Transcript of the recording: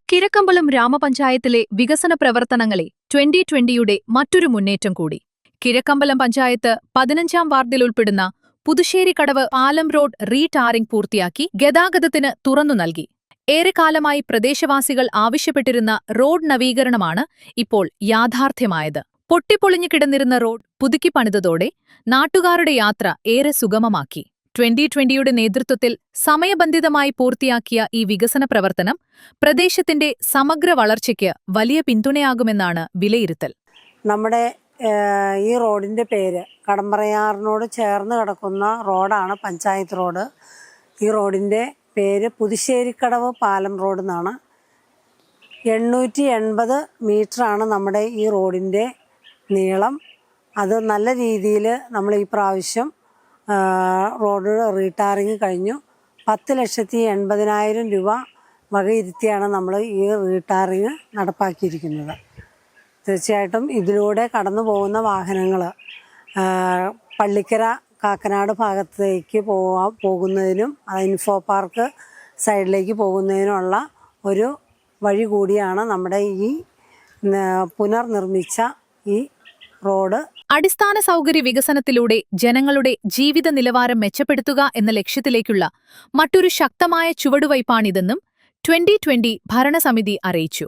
കിഴക്കമ്പലം ഗ്രാമപഞ്ചായത്തിലെ വികസന പ്രവർത്തനങ്ങളെ 2020യുടെ മറ്റൊരു മുന്നേറ്റം കൂടി. കിഴക്കമ്പലം പഞ്ചായത്ത് 15ാം വാർഡിൽ ഉൾപ്പെടുന്ന പുതുശ്ശേരിക്കടവ് പാലം റോഡ് റീടാറിംഗ് പൂർത്തിയാക്കി ഗതാഗതത്തിന് തുറന്നു നൽകി. ഏറെക്കാലമായി പ്രദേശവാസികൾ ആവശ്യപ്പെട്ടിരുന്ന റോഡ് നവീകരണമാണ് ഇപ്പോൾ യാഥാർത്ഥ്യമായത്. പൊട്ടിപ്പൊളിഞ്ഞു കിടന്നിരുന്ന റോഡ് പുതുക്കിപ്പണിതതോടെ നാട്ടുകാരുടെ യാത്ര ഏറെ സുഗമമാക്കി. 2020യുടെ നേതൃത്വത്തിൽ സമയബന്ധിതമായി പൂർത്തിയാക്കിയ ഈ വികസന പ്രവർത്തനം പ്രദേശത്തിന്റെ സമഗ്ര വളർച്ചയ്ക്ക് വലിയ പിന്തുണയാകുമെന്നാണ് വിലയിരുത്തൽ. നമ്മുടെ ഈ റോഡിൻ്റെ പേര് കടമ്പറയാറിനോട് ചേർന്ന് കിടക്കുന്ന റോഡാണ് പഞ്ചായത്ത് റോഡ്. ഈ റോഡിൻ്റെ പേര് പുതുശ്ശേരിക്കടവ് പാലം റോഡ് എന്നാണ്. 880 മീറ്ററാണ് നമ്മുടെ ഈ റോഡിൻ്റെ നീളം. അത് നല്ല രീതിയിൽ നമ്മൾ ഈ പ്രാവശ്യം റോഡ് റീടാറിങ് കഴിഞ്ഞു. 10,80,000 രൂപ വകയിരുത്തിയാണ് നമ്മൾ ഈ റീടാറിങ് നടപ്പാക്കിയിരിക്കുന്നത്. തീർച്ചയായിട്ടും ഇതിലൂടെ കടന്നു പോകുന്ന വാഹനങ്ങൾ പള്ളിക്കര കാക്കനാട് ഭാഗത്തേക്ക് പോകുന്നതിനും ഇൻഫോ പാർക്ക് സൈഡിലേക്ക് പോകുന്നതിനുമുള്ള ഒരു വഴി കൂടിയാണ് നമ്മുടെ ഈ പുനർനിർമ്മിച്ച ഈ റോഡ്. അടിസ്ഥാന സൗകര്യ വികസനത്തിലൂടെ ജനങ്ങളുടെ ജീവിത നിലവാരം മെച്ചപ്പെടുത്തുക എന്ന ലക്ഷ്യത്തിലേക്കുള്ള മറ്റൊരു ശക്തമായ ചുവടുവയ്പാണിതെന്നും 2020 ഭരണസമിതി അറിയിച്ചു.